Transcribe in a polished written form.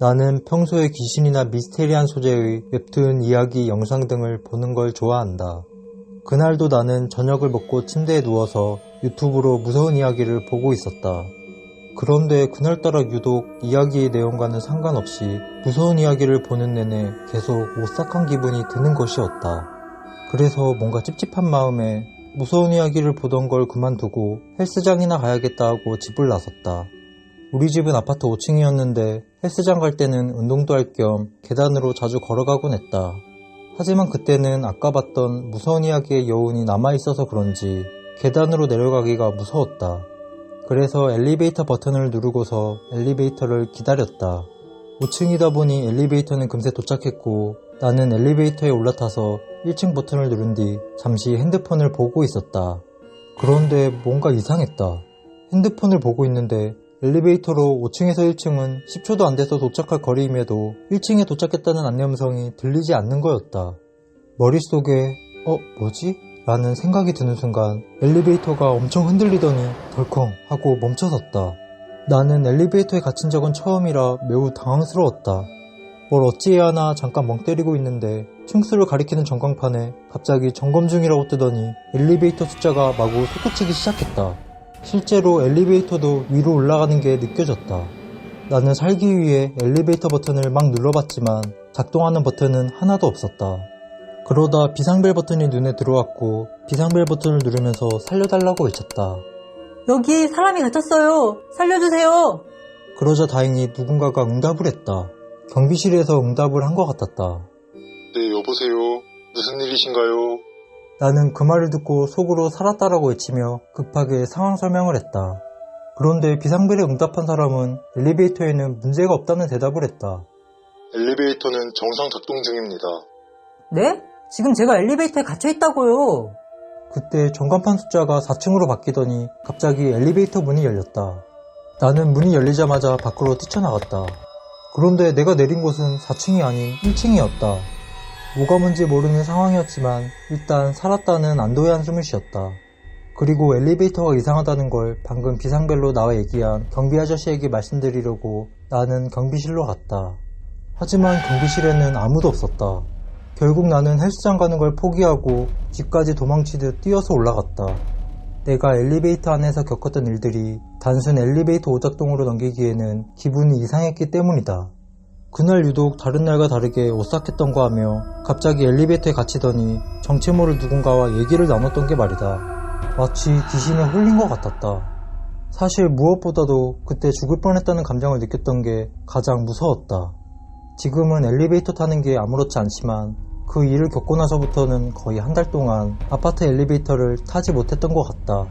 나는 평소에 귀신이나 미스테리한 소재의 웹툰, 이야기, 영상 등을 보는 걸 좋아한다. 그날도 나는 저녁을 먹고 침대에 누워서 유튜브로 무서운 이야기를 보고 있었다. 그런데 그날따라 유독 이야기의 내용과는 상관없이 무서운 이야기를 보는 내내 계속 오싹한 기분이 드는 것이었다. 그래서 뭔가 찝찝한 마음에 무서운 이야기를 보던 걸 그만두고 헬스장이나 가야겠다 하고 집을 나섰다. 우리 집은 아파트 5층이었는데 헬스장 갈 때는 운동도 할 겸 계단으로 자주 걸어가곤 했다. 하지만 그때는 아까 봤던 무서운 이야기의 여운이 남아있어서 그런지 계단으로 내려가기가 무서웠다. 그래서 엘리베이터 버튼을 누르고서 엘리베이터를 기다렸다. 5층이다 보니 엘리베이터는 금세 도착했고 나는 엘리베이터에 올라타서 1층 버튼을 누른 뒤 잠시 핸드폰을 보고 있었다. 그런데 뭔가 이상했다. 핸드폰을 보고 있는데 엘리베이터로 5층에서 1층은 10초도 안 돼서 도착할 거리임에도 1층에 도착했다는 안내음성이 들리지 않는 거였다. 머릿속에 뭐지? 라는 생각이 드는 순간 엘리베이터가 엄청 흔들리더니 덜컹 하고 멈춰섰다. 나는 엘리베이터에 갇힌 적은 처음이라 매우 당황스러웠다. 뭘 어찌해야 하나 잠깐 멍 때리고 있는데 층수를 가리키는 전광판에 갑자기 점검 중이라고 뜨더니 엘리베이터 숫자가 마구 솟구치기 시작했다. 실제로 엘리베이터도 위로 올라가는 게 느껴졌다. 나는 살기 위해 엘리베이터 버튼을 막 눌러봤지만 작동하는 버튼은 하나도 없었다. 그러다 비상벨 버튼이 눈에 들어왔고 비상벨 버튼을 누르면서 살려달라고 외쳤다. 여기 사람이 갇혔어요. 살려주세요. 그러자 다행히 누군가가 응답을 했다. 경비실에서 응답을 한 것 같았다. 네, 여보세요. 무슨 일이신가요? 나는 그 말을 듣고 속으로 살았다라고 외치며 급하게 상황 설명을 했다. 그런데 비상벨에 응답한 사람은 엘리베이터에는 문제가 없다는 대답을 했다. 엘리베이터는 정상 작동 중입니다. 네? 지금 제가 엘리베이터에 갇혀있다고요. 그때 전광판 숫자가 4층으로 바뀌더니 갑자기 엘리베이터 문이 열렸다. 나는 문이 열리자마자 밖으로 뛰쳐나갔다. 그런데 내가 내린 곳은 4층이 아닌 1층이었다. 뭐가 뭔지 모르는 상황이었지만 일단 살았다는 안도의 한숨을 쉬었다. 그리고 엘리베이터가 이상하다는 걸 방금 비상벨로 나와 얘기한 경비 아저씨에게 말씀드리려고 나는 경비실로 갔다. 하지만 경비실에는 아무도 없었다. 결국 나는 헬스장 가는 걸 포기하고 집까지 도망치듯 뛰어서 올라갔다. 내가 엘리베이터 안에서 겪었던 일들이 단순 엘리베이터 오작동으로 넘기기에는 기분이 이상했기 때문이다. 그날 유독 다른 날과 다르게 오싹했던 거 하며 갑자기 엘리베이터에 갇히더니 정체 모를 누군가와 얘기를 나눴던 게 말이다. 마치 귀신에 홀린 것 같았다. 사실 무엇보다도 그때 죽을 뻔했다는 감정을 느꼈던 게 가장 무서웠다. 지금은 엘리베이터 타는 게 아무렇지 않지만 그 일을 겪고 나서부터는 거의 한 달 동안 아파트 엘리베이터를 타지 못했던 것 같다.